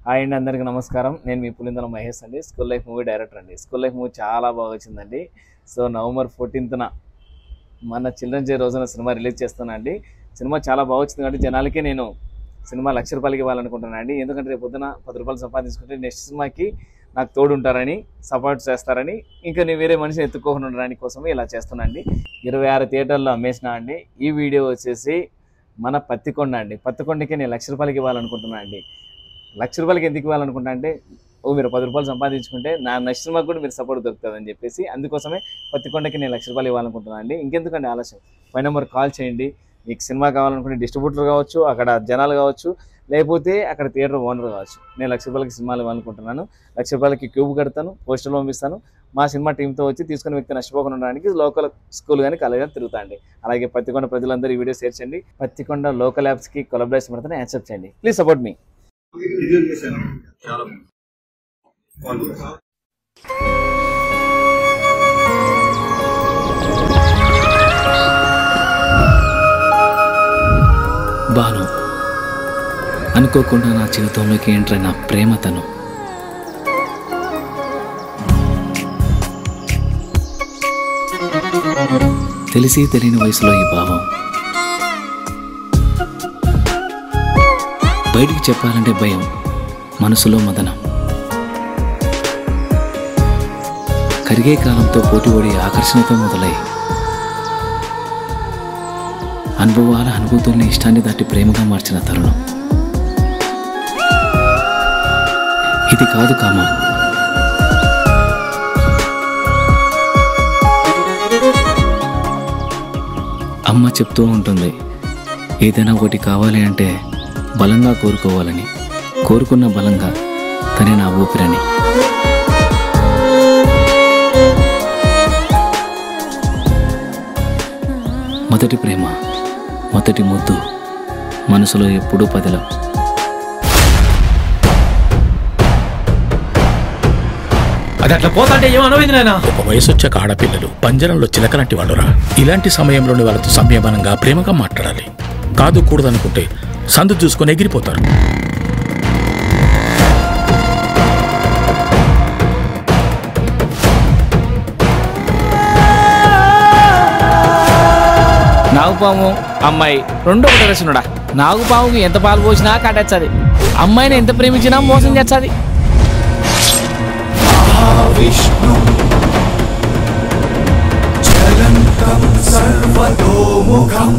Hi అండి, అందరికీ నమస్కారం. నేను మీ పులిందల మహేష్ అండి, స్కూల్ లైఫ్ మూవీ డైరెక్టర్ అండి. స్కూల్ లైఫ్ మూవీ చాలా బాగా వచ్చిందండి. సో November 14th మన చిల్డ్రన్స్ డే రోజున సినిమా రిలీజ్ చేస్తున్నా అండి. సినిమా చాలా బాగా వచ్చింది కాబట్టి జనాలకి నేను సినిమా ₹1,00,000 ఇవ్వాలనుకుంటున్నాను అండి. ఎందుకంటే రేపు పొద్దున ₹10 సంపాదించుకుంటే నెక్స్ట్ సినిమాకి నాకు తోడు ఉంటారని, సపోర్ట్ చేస్తారని, ఇంకా నేను వేరే మనిషిని ఎత్తుకోకుండా ఉండడానికి కోసమే ఇలా చేస్తున్నా అండి. 26 థియేటర్లో అమ్మేసినా అండి. ఈ వీడియో వచ్చేసి మన పత్తికొండ అండి. పత్తికొండకి నేను ₹1,00,000 ఇవ్వాలనుకుంటున్నాను అండి. ₹1,00,000 ఎందుకు ఇవ్వాలనుకుంటా అంటే, మీరు ₹10 సంపాదించుకుంటే నా నెక్స్ట్ సినిమాకి కూడా మీరు సపోర్ట్ దొరుకుతుందని చెప్పేసి అందుకోసమే పత్తికొండకి నేను ₹1,00,000 ఇవ్వాలనుకుంటున్నాను అండి. ఇంకెందుకండి ఆలస్యం, 5 నెంబర్ కాల్ చేయండి. మీకు సినిమా కావాలనుకుంటే డిస్ట్రిబ్యూటర్ కావచ్చు, అక్కడ జనాలు కావచ్చు, లేకపోతే అక్కడ థియేటర్ ఓనర్ కావచ్చు. నేను ₹1,00,000 సినిమాలు ఇవ్వాలనుకుంటున్నాను. ₹1,00,000 క్యూబ్ కడతాను, పోస్టర్లు పంపిస్తాను. మా సినిమా టీంతో వచ్చి తీసుకునే వ్యక్తి నష్టపోకుండా ఉండడానికి లోకల్ స్కూల్ కానీ కాలేజ్ కానీ తిరుగుతా అండి. అలాగే పత్తికొండ ప్రజలందరూ ఈ వీడియో షేర్ చేయండి. పత్తికొండ లోకల్ యాప్స్కి కొలాబరేషన్ పెడతాను, యాక్సెప్ట్ చేయండి. ప్లీజ్ సపోర్ట్ మీ. బాను అనుకోకుండా నా జీవితంలోకి ఎంటర్ నా ప్రేమ తను. తెలిసి తెలియని వయసులో ఈ భావం బయటికి చెప్పాలంటే భయం, మనసులో మదనం. కరిగే కాలంతో పోటీపడి ఆకర్షణతో మొదలై అనుభవాల అనుభూతుల్ని ఇష్టాన్ని దాటి ప్రేమగా మార్చిన తరుణం ఇది కాదు కామం. అమ్మ చెప్తూ ఉంటుంది, ఏదైనా ఒకటి కావాలి అంటే బలంగా కోరుకోవాలని, కోరుకున్న బలంగా తనే నా ఊపిరని. మొదటి ప్రేమ, మొదటి ముద్దు, మనసులో ఎప్పుడూ పదిలం. అది అట్లా పోతాంటే ఏమనవేది నాయనా? ఒక వయసు వచ్చాక ఆడపిల్లలు పంజరంలో చిలకలాంటి వాళ్ళురా. ఇలాంటి సమయంలోనే వాళ్ళతో సంయమనంగా ప్రేమగా మాట్లాడాలి. కాదు కూడదనుకుంటే సందు చూసుకొని ఎగిరిపోతారు. నాగుపాము అమ్మాయి రెండు ఒకటి రచనుడా. నాగుపాముకి ఎంత పాలు పోసినా కాటేస్తుంది, అమ్మాయిని ఎంత ప్రేమించినా మోసం చేస్తుంది. విష్ణు చలంతం సర్వతోముఖం